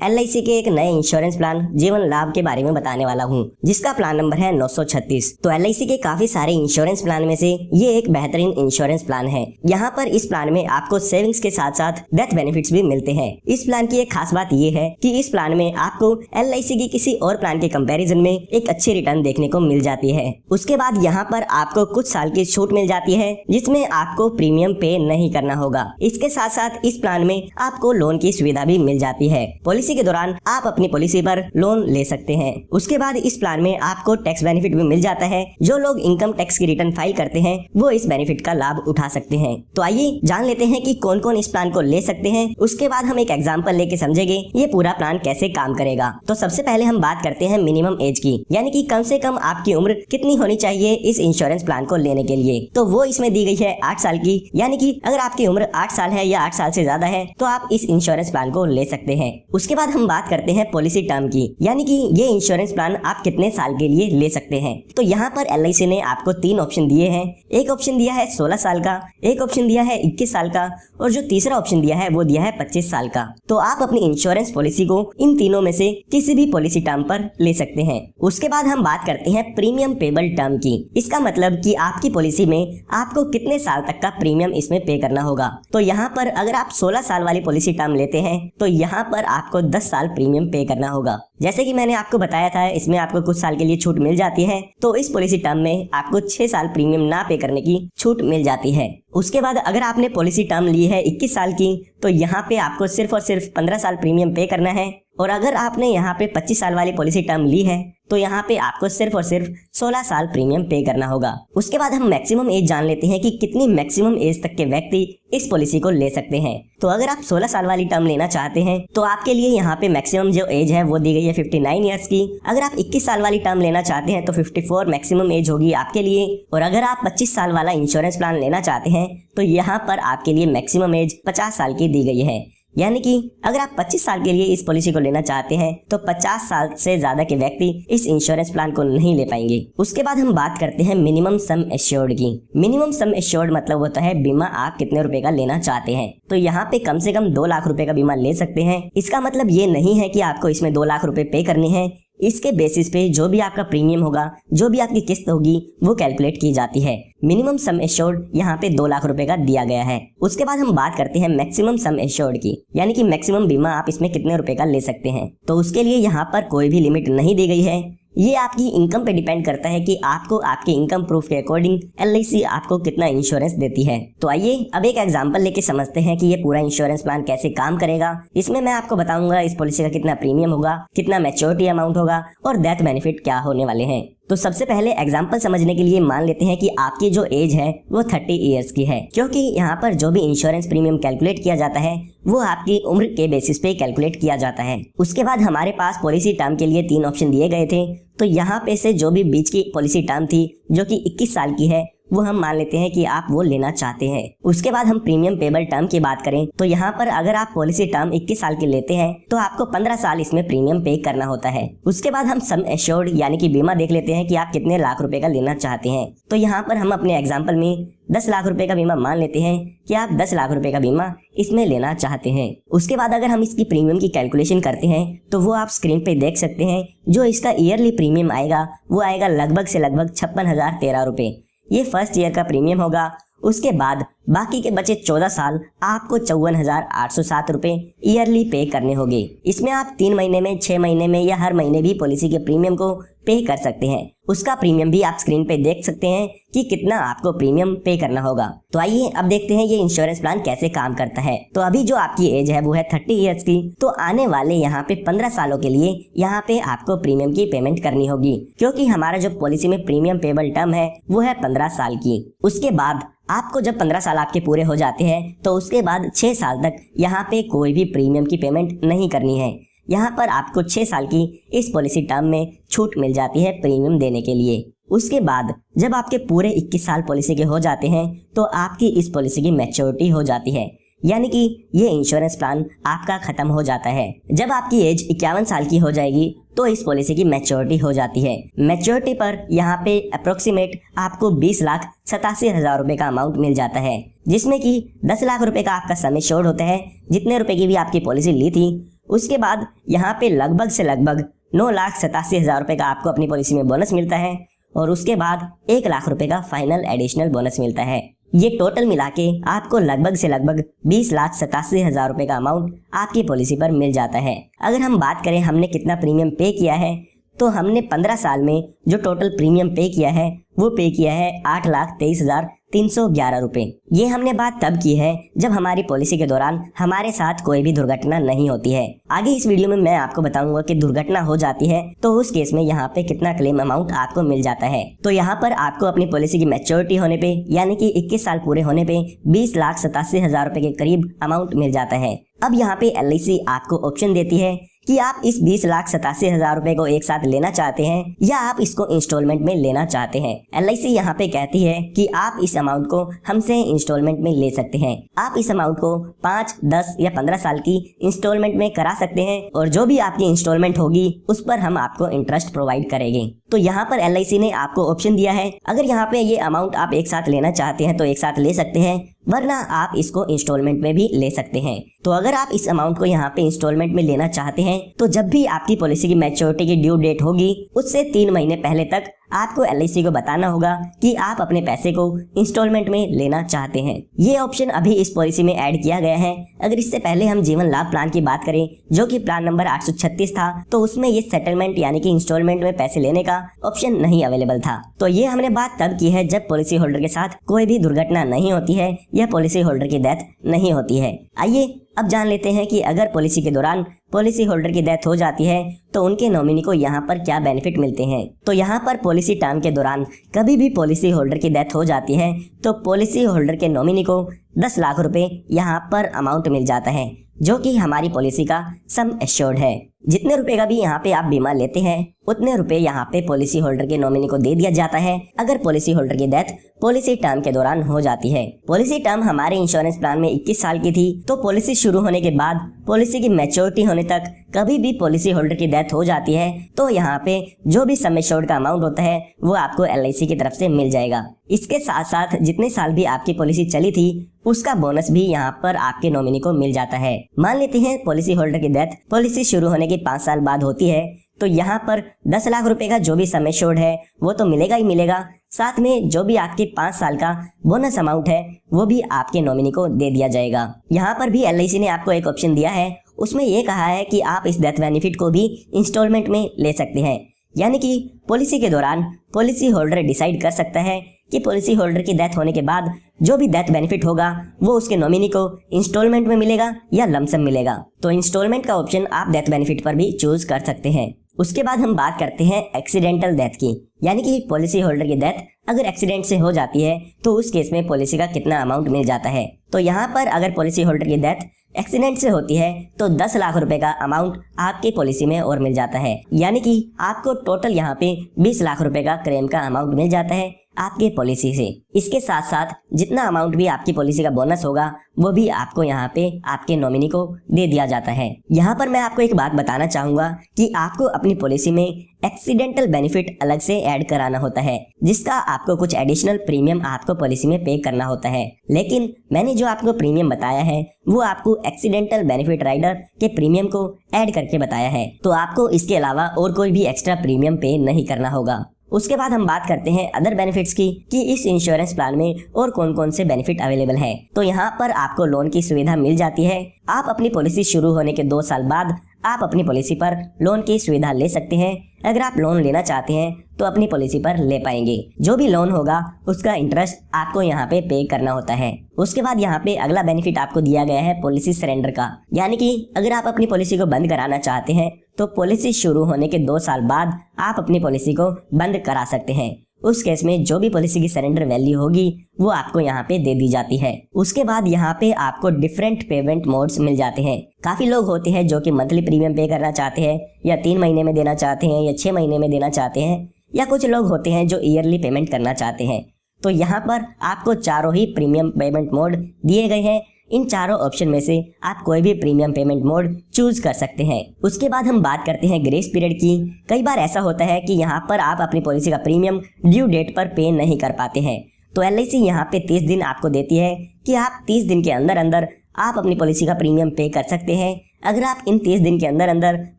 LIC के एक नए इंश्योरेंस प्लान जीवन लाभ के बारे में बताने वाला हूँ, जिसका प्लान नंबर है 936। तो LIC के काफी सारे इंश्योरेंस प्लान में से ये एक बेहतरीन इंश्योरेंस प्लान है। यहाँ पर इस प्लान में आपको सेविंग्स के साथ साथ डेथ बेनिफिट्स भी मिलते हैं। इस प्लान की एक खास बात ये है कि इस प्लान में आपको LIC की किसी और प्लान के कंपैरिजन में एक अच्छी रिटर्न देखने को मिल जाती है। उसके बाद यहाँ पर आपको कुछ साल की छूट मिल जाती है, जिसमें आपको प्रीमियम पे नहीं करना होगा। इसके साथ साथ इस प्लान में आपको लोन की सुविधा भी मिल जाती है। पॉलिसी के दौरान आप अपनी पॉलिसी पर लोन ले सकते हैं। उसके बाद इस प्लान में आपको टैक्स बेनिफिट भी मिल जाता है। जो लोग इनकम टैक्स की रिटर्न फाइल करते हैं वो इस बेनिफिट का लाभ उठा सकते हैं। तो आइए जान लेते हैं कि कौन कौन इस प्लान को ले सकते हैं। उसके बाद हम एक एग्जाम्पल लेके समझेंगे ये पूरा प्लान कैसे काम करेगा। तो सबसे पहले हम बात करते हैं मिनिमम एज की, यानी कि कम से कम आपकी उम्र कितनी होनी चाहिए इस इंश्योरेंस प्लान को लेने के लिए। तो वो इसमें दी गई है 8 साल की, यानी कि अगर आपकी उम्र 8 साल है या 8 साल से ज्यादा है तो आप इस इंश्योरेंस प्लान को ले सकते हैं। उसके बाद हम बात करते हैं पॉलिसी टर्म की, यानी कि ये इंश्योरेंस प्लान आप कितने साल के लिए ले सकते हैं। तो यहाँ पर LIC ने आपको 3 ऑप्शन दिए हैं। एक ऑप्शन दिया है 16 साल का, एक ऑप्शन दिया है 21 साल का और जो तीसरा ऑप्शन दिया है वो दिया है 25 साल का। तो आप अपनी इंश्योरेंस पॉलिसी को इन तीनों में से किसी भी पॉलिसी टर्म पर ले सकते हैं। उसके बाद हम बात करते हैं प्रीमियम पेबल टर्म की। इसका मतलब कि आपकी पॉलिसी में आपको कितने साल तक का प्रीमियम इसमें पे करना होगा। तो यहाँ पर अगर आप 16 साल वाली पॉलिसी टर्म लेते हैं तो यहाँ पर आपको 10 साल प्रीमियम पे करना होगा। जैसे कि मैंने आपको बताया था, इसमें आपको कुछ साल के लिए छूट मिल जाती है। तो इस पॉलिसी टर्म में आपको 6 साल प्रीमियम ना पे करने की छूट मिल जाती है। उसके बाद अगर आपने पॉलिसी टर्म ली है 21 साल की तो यहाँ पे आपको सिर्फ और सिर्फ 15 साल प्रीमियम पे करना है। और अगर आपने यहाँ पे 25 साल वाली पॉलिसी टर्म ली है तो यहाँ पे आपको सिर्फ और सिर्फ 16 साल प्रीमियम पे करना होगा। उसके बाद हम मैक्सिमम एज जान लेते हैं कि कितनी मैक्सिमम एज तक के व्यक्ति इस पॉलिसी को ले सकते हैं। तो अगर आप 16 साल वाली टर्म लेना चाहते हैं तो आपके लिए यहाँ पे मैक्सिमम जो एज है वो दी गई है 59 ईयर्स की। अगर आप 21 साल वाली टर्म लेना चाहते हैं तो 54 मैक्सिमम एज होगी आपके लिए। और अगर आप 25 साल वाला इंश्योरेंस प्लान लेना चाहते हैं तो यहाँ पर आपके लिए मैक्सिमम एज 50 साल की दी गई है। यानी कि अगर आप 25 साल के लिए इस पॉलिसी को लेना चाहते हैं तो 50 साल से ज्यादा के व्यक्ति इस इंश्योरेंस प्लान को नहीं ले पाएंगे। उसके बाद हम बात करते हैं मिनिमम सम एश्योर्ड की। मिनिमम सम एश्योर्ड मतलब होता है बीमा आप कितने रुपए का लेना चाहते हैं। तो यहाँ पे कम से कम 2 लाख रुपए का बीमा ले सकते हैं। इसका मतलब ये नहीं है कि आपको इसमें 2 लाख रुपए पे करने हैं। इसके बेसिस पे जो भी आपका प्रीमियम होगा, जो भी आपकी किस्त होगी वो कैलकुलेट की जाती है। मिनिमम सम एश्योर्ड यहाँ पे 2 लाख रुपए का दिया गया है। उसके बाद हम बात करते हैं मैक्सिमम सम एश्योर्ड की, यानी कि मैक्सिमम बीमा आप इसमें कितने रुपए का ले सकते हैं। तो उसके लिए यहाँ पर कोई भी लिमिट नहीं दी गई है। ये आपकी इनकम पे डिपेंड करता है कि आपको आपके इनकम प्रूफ के अकॉर्डिंग LIC आपको कितना इंश्योरेंस देती है। तो आइए अब एक एग्जांपल लेके समझते हैं कि ये पूरा इंश्योरेंस प्लान कैसे काम करेगा। इसमें मैं आपको बताऊंगा इस पॉलिसी का कितना प्रीमियम होगा, कितना मैच्योरिटी अमाउंट होगा और डेथ बेनिफिट क्या होने वाले हैं। तो सबसे पहले एग्जाम्पल समझने के लिए मान लेते हैं कि आपकी जो एज है वो 30 इयर्स की है, क्योंकि यहाँ पर जो भी इंश्योरेंस प्रीमियम कैलकुलेट किया जाता है वो आपकी उम्र के बेसिस पे कैलकुलेट किया जाता है। उसके बाद हमारे पास पॉलिसी टर्म के लिए 3 ऑप्शन दिए गए थे। तो यहाँ पे से जो भी बीच की पॉलिसी टर्म थी जो कि 21 साल की है वो हम मान लेते हैं कि आप वो लेना चाहते हैं। उसके बाद हम प्रीमियम पेबल टर्म की बात करें तो यहाँ पर अगर आप पॉलिसी टर्म 21 साल की लेते हैं तो आपको 15 साल इसमें प्रीमियम पे करना होता है। उसके बाद हम सम एश्योर्ड यानी कि बीमा देख लेते हैं कि आप कितने लाख रुपए का लेना चाहते हैं। तो यहाँ पर हम अपने एग्जाम्पल में 10 लाख रुपए का बीमा मान लेते हैं कि आप 10 लाख रुपए का बीमा इसमें लेना चाहते हैं। उसके बाद अगर हम इसकी प्रीमियम की कैलकुलेशन करते हैं तो वो आप स्क्रीन पे देख सकते हैं। जो इसका ईयरली प्रीमियम आएगा वो आएगा लगभग से लगभग 56,013 रुपए। ये फर्स्ट ईयर का प्रीमियम होगा। उसके बाद बाकी के बचे 14 साल आपको 54,807 रुपए ईयरली पे करने होंगे। इसमें आप 3 महीने में, 6 महीने में या हर महीने भी पॉलिसी के प्रीमियम को पे कर सकते हैं। उसका प्रीमियम भी आप स्क्रीन पे देख सकते हैं कि कितना आपको प्रीमियम पे करना होगा। तो आइए अब देखते हैं ये इंश्योरेंस प्लान कैसे काम करता है। तो अभी जो आपकी एज है वो है 30 इयर्स की। तो आने वाले यहाँ पे 15 सालों के लिए यहाँ पे आपको प्रीमियम की पेमेंट करनी होगी, क्योंकि हमारा जो पॉलिसी में प्रीमियम पेबल टर्म है वो है 15 साल की। उसके बाद आपको जब 15 साल आपके पूरे हो जाते हैं तो उसके बाद 6 साल तक यहाँ पे कोई भी प्रीमियम की पेमेंट नहीं करनी है। यहाँ पर आपको 6 साल की इस पॉलिसी टर्म में छूट मिल जाती है प्रीमियम देने के लिए। उसके बाद जब आपके पूरे 21 साल पॉलिसी के हो जाते हैं तो आपकी इस पॉलिसी की मैच्योरिटी हो जाती है, यानी कि ये इंश्योरेंस प्लान आपका खत्म हो जाता है। जब आपकी एज 51 साल की हो जाएगी तो इस पॉलिसी की मैच्योरिटी हो जाती है। मैच्योरिटी पर यहाँ पे अप्रोक्सीमेट आपको 20,87,000 रुपए का अमाउंट मिल जाता है, जिसमें कि 10 लाख रुपए का आपका सम एश्योर्ड होता है। जितने रुपए की भी आपकी पॉलिसी ली थी उसके बाद यहाँ पे लगभग से लगभग 9,87,000 रुपए का आपको अपनी पॉलिसी में बोनस मिलता है और उसके बाद 1 लाख रुपए का फाइनल एडिशनल बोनस मिलता है। ये टोटल मिला के आपको लगभग से लगभग 20,87,000 रुपए का अमाउंट आपकी पॉलिसी पर मिल जाता है। अगर हम बात करें हमने कितना प्रीमियम पे किया है, तो हमने 15 साल में जो टोटल प्रीमियम पे किया है वो पे किया है 8,23,311 रुपए। ये हमने बात तब की है जब हमारी पॉलिसी के दौरान हमारे साथ कोई भी दुर्घटना नहीं होती है। आगे इस वीडियो में मैं आपको बताऊंगा कि दुर्घटना हो जाती है तो उस केस में यहाँ पे कितना क्लेम अमाउंट आपको मिल जाता है। तो यहाँ पर आपको अपनी पॉलिसी की मैच्योरिटी होने पे यानी कि 21 साल पूरे होने पे 20,87,000 रुपए के करीब अमाउंट मिल जाता है। अब यहाँ पे LIC आपको ऑप्शन देती है कि आप इस 20,87,000 रुपए को एक साथ लेना चाहते हैं या आप इसको इंस्टॉलमेंट में लेना चाहते हैं। LIC यहाँ पे कहती है कि आप इस अमाउंट को हमसे इंस्टॉलमेंट में ले सकते हैं। आप इस अमाउंट को 5, 10 या 15 साल की इंस्टॉलमेंट में करा सकते हैं और जो भी आपकी इंस्टॉलमेंट होगी उस पर हम आपको इंटरेस्ट प्रोवाइड करेंगे। तो यहाँ पर LIC ने आपको ऑप्शन दिया है, अगर यहाँ पे ये अमाउंट आप एक साथ लेना चाहते हैं तो एक साथ ले सकते हैं, वरना आप इसको इंस्टॉलमेंट में भी ले सकते हैं। तो अगर आप इस अमाउंट को यहाँ पे इंस्टॉलमेंट में लेना चाहते हैं तो जब भी आपकी पॉलिसी की मैच्योरिटी की ड्यू डेट होगी उससे 3 महीने पहले तक आपको LIC को बताना होगा कि आप अपने पैसे को इंस्टॉलमेंट में लेना चाहते हैं। ये ऑप्शन अभी इस पॉलिसी में ऐड किया गया है। अगर इससे पहले हम जीवन लाभ प्लान की बात करें जो कि प्लान नंबर 836 था, तो उसमें ये सेटलमेंट यानी कि इंस्टॉलमेंट में पैसे लेने का ऑप्शन नहीं अवेलेबल था। तो ये हमने बात तब की है जब पॉलिसी होल्डर के साथ कोई भी दुर्घटना नहीं होती है या पॉलिसी होल्डर की डेथ नहीं होती है। आइए अब जान लेते हैं कि अगर पॉलिसी के दौरान पॉलिसी होल्डर की डेथ हो जाती है तो उनके नॉमिनी को यहाँ पर क्या बेनिफिट मिलते हैं। तो यहाँ पर पॉलिसी टर्म के दौरान कभी भी पॉलिसी होल्डर की डेथ हो जाती है तो पॉलिसी होल्डर के नॉमिनी को 10 लाख रुपए यहाँ पर अमाउंट मिल जाता है, जो कि हमारी पॉलिसी का सम एश्योर्ड है। जितने रुपए का भी यहाँ पे आप बीमा लेते हैं उतने रुपए यहाँ पे पॉलिसी होल्डर के नॉमिनी को दे दिया जाता है अगर पॉलिसी होल्डर की डेथ पॉलिसी टर्म के दौरान हो जाती है। पॉलिसी टर्म हमारे इंश्योरेंस प्लान में 21 साल की थी, तो पॉलिसी शुरू होने के बाद पॉलिसी की मैच्योरिटी होने तक कभी भी पॉलिसी होल्डर की डेथ हो जाती है तो यहाँ पे जो भी सम एश्योर्ड का अमाउंट होता है वो आपको LIC की तरफ से मिल जाएगा। इसके साथ साथ जितने साल भी आपकी पॉलिसी चली थी उसका बोनस भी यहाँ पर आपके नॉमिनी को मिल जाता है। मान लेते हैं पॉलिसी होल्डर की डेथ पॉलिसी शुरू होने के 5 साल बाद होती है, तो यहाँ पर 10 लाख रुपए का जो भी सम एश्योर्ड है वो तो मिलेगा ही मिलेगा, साथ में जो भी आपके 5 साल का बोनस अमाउंट है वो भी आपके नॉमिनी को दे दिया जाएगा। यहाँ पर भी LIC ने आपको एक ऑप्शन दिया है, उसमें ये कहा है कि आप इस डेथ बेनिफिट को भी इंस्टॉलमेंट में ले सकते हैं। यानी कि पॉलिसी के दौरान पॉलिसी होल्डर डिसाइड कर सकता है कि पॉलिसी होल्डर की डेथ होने के बाद जो भी डेथ बेनिफिट होगा वो उसके नॉमिनी को इंस्टॉलमेंट में मिलेगा या लमसम मिलेगा। तो इंस्टॉलमेंट का ऑप्शन आप डेथ बेनिफिट पर भी चूज कर सकते हैं। उसके बाद हम बात करते हैं एक्सीडेंटल डेथ की, यानी कि पॉलिसी होल्डर की डेथ अगर एक्सीडेंट से हो जाती है तो उस केस में पॉलिसी का कितना अमाउंट मिल जाता है। तो यहाँ पर अगर पॉलिसी होल्डर की डेथ एक्सीडेंट से होती है तो 10 लाख रुपए का अमाउंट आपके पॉलिसी में और मिल जाता है, यानी कि आपको टोटल यहाँ पे 20 लाख रुपए का क्लेम का अमाउंट मिल जाता है आपके पॉलिसी से। इसके साथ साथ जितना अमाउंट भी आपकी पॉलिसी का बोनस होगा वो भी आपको यहाँ पे आपके नॉमिनी को दे दिया जाता है। यहाँ पर मैं आपको एक बात बताना चाहूंगा कि आपको अपनी पॉलिसी में एक्सीडेंटल बेनिफिट अलग से ऐड कराना होता है, जिसका आपको कुछ एडिशनल प्रीमियम आपको पॉलिसी में पे करना होता है। लेकिन मैंने जो आपको प्रीमियम बताया है वो आपको एक्सीडेंटल बेनिफिट राइडर के प्रीमियम को ऐड करके बताया है, तो आपको इसके अलावा और कोई भी एक्स्ट्रा प्रीमियम पे नहीं करना होगा। उसके बाद हम बात करते हैं अदर बेनिफिट्स की कि इस इंश्योरेंस प्लान में और कौन कौन से बेनिफिट अवेलेबल है। तो यहाँ पर आपको लोन की सुविधा मिल जाती है। आप अपनी पॉलिसी शुरू होने के 2 साल बाद आप अपनी पॉलिसी पर लोन की सुविधा ले सकते हैं। अगर आप लोन लेना चाहते हैं तो अपनी पॉलिसी पर ले पाएंगे। जो भी लोन होगा उसका इंटरेस्ट आपको यहाँ पे करना होता है। उसके बाद यहाँ पे अगला बेनिफिट आपको दिया गया है पॉलिसी सरेंडर का, यानी कि अगर आप अपनी पॉलिसी को बंद कराना चाहते हैं तो पॉलिसी शुरू होने के 2 साल बाद आप अपनी पॉलिसी को बंद करा सकते हैं। उस केस में जो भी पॉलिसी की सरेंडर वैल्यू होगी वो आपको यहाँ पे दे दी जाती है। उसके बाद यहाँ पे आपको डिफरेंट पेमेंट मोड्स मिल जाते हैं। काफी लोग होते हैं जो कि मंथली प्रीमियम पे करना चाहते हैं या 3 महीने में देना चाहते हैं या 6 महीने में देना चाहते हैं, या कुछ लोग होते हैं जो ईयरली पेमेंट करना चाहते हैं। तो यहाँ पर आपको चारों ही प्रीमियम पेमेंट मोड दिए गए हैं। इन चारों ऑप्शन में से आप कोई भी प्रीमियम पेमेंट मोड चूज कर सकते हैं। उसके बाद हम बात करते हैं ग्रेस पीरियड की। कई बार ऐसा होता है कि यहाँ पर आप अपनी पॉलिसी का प्रीमियम ड्यू डेट पर पे नहीं कर पाते हैं, तो LIC यहाँ पे 30 दिन आपको देती है कि आप 30 दिन के अंदर अंदर आप अपनी पॉलिसी का प्रीमियम पे कर सकते हैं। अगर आप इन 30 दिन के अंदर अंदर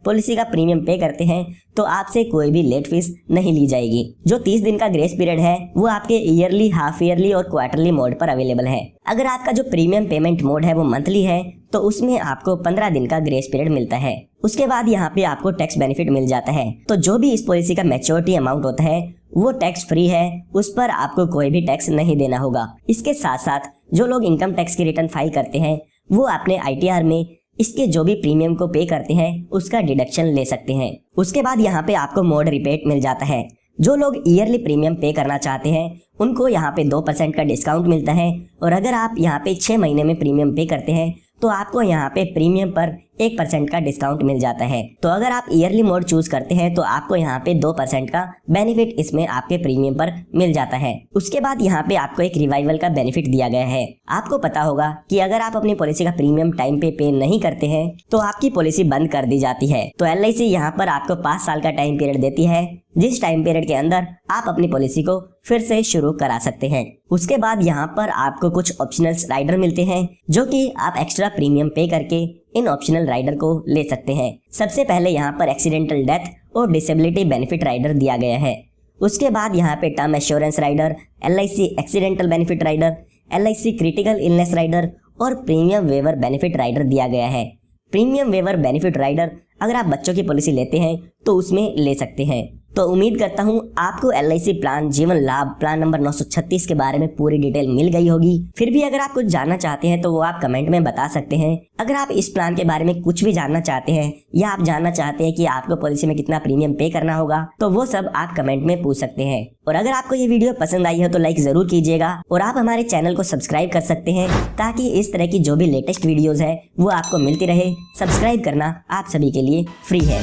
पॉलिसी का प्रीमियम पे करते हैं तो आपसे कोई भी लेट फीस नहीं ली जाएगी। जो 30 दिन का ग्रेस पीरियड है वो आपके ईयरली, हाफ ईयरली और क्वार्टरली मोड पर अवेलेबल है। अगर आपका जो प्रीमियम पेमेंट मोड है वो मंथली है तो उसमें आपको 15 दिन का ग्रेस पीरियड मिलता है। उसके बाद यहाँ पे आपको टैक्स बेनिफिट मिल जाता है। तो जो भी इस पॉलिसी का मैच्योरिटी अमाउंट होता है वो टैक्स फ्री है, उस पर आपको कोई भी टैक्स नहीं देना होगा। इसके साथ साथ जो लोग इनकम टैक्स की रिटर्न फाइल करते हैं वो अपने ITR में इसके जो भी प्रीमियम को पे करते हैं उसका डिडक्शन ले सकते हैं। उसके बाद यहाँ पे आपको मोड रिबेट मिल जाता है। जो लोग ईयरली प्रीमियम पे करना चाहते हैं उनको यहाँ पे 2% का डिस्काउंट मिलता है, और अगर आप यहाँ पे 6 महीने में प्रीमियम पे करते हैं तो आपको यहाँ पे प्रीमियम पर 1% का डिस्काउंट मिल जाता है। तो अगर आप ईयरली मोड चूज करते हैं तो आपको यहाँ पे 2% का बेनिफिट इसमें आपके प्रीमियम पर मिल जाता है। उसके बाद यहाँ पे आपको एक रिवाइवल का बेनिफिट दिया गया है। आपको पता होगा कि अगर आप अपनी पॉलिसी का प्रीमियम टाइम पे नहीं करते हैं तो आपकी पॉलिसी बंद कर दी जाती है। तो LIC यहाँ पर आपको 5 साल का टाइम पीरियड देती है, जिस टाइम पीरियड के अंदर आप अपनी पॉलिसी को फिर से शुरू करा सकते हैं। उसके बाद यहाँ पर आपको कुछ ऑप्शनल राइडर मिलते हैं जो कि आप एक्स्ट्रा प्रीमियम पे करके इन ऑप्शनल राइडर को ले सकते हैं। सबसे पहले यहाँ पर एक्सीडेंटल डेथ और डिसेबिलिटी बेनिफिट राइडर दिया गया है। उसके बाद यहाँ पे term assurance rider, LIC accidental benefit rider, LIC critical illness rider और प्रीमियम वेवर बेनिफिट राइडर दिया गया है। प्रीमियम वेवर बेनिफिट राइडर अगर आप बच्चों की पॉलिसी लेते हैं तो उसमें ले सकते हैं। तो उम्मीद करता हूँ आपको LIC प्लान जीवन लाभ प्लान नंबर 936 के बारे में पूरी डिटेल मिल गई होगी। फिर भी अगर आप कुछ जानना चाहते हैं तो वो आप कमेंट में बता सकते हैं। अगर आप इस प्लान के बारे में कुछ भी जानना चाहते हैं या आप जानना चाहते हैं कि आपको पॉलिसी में कितना प्रीमियम पे करना होगा तो वो सब आप कमेंट में पूछ सकते हैं। और अगर आपको ये वीडियो पसंद आई हो तो लाइक जरूर कीजिएगा, और आप हमारे चैनल को सब्सक्राइब कर सकते हैं ताकि इस तरह की जो भी लेटेस्ट वीडियोज है वो आपको मिलती रहे। सब्सक्राइब करना आप सभी के लिए फ्री है।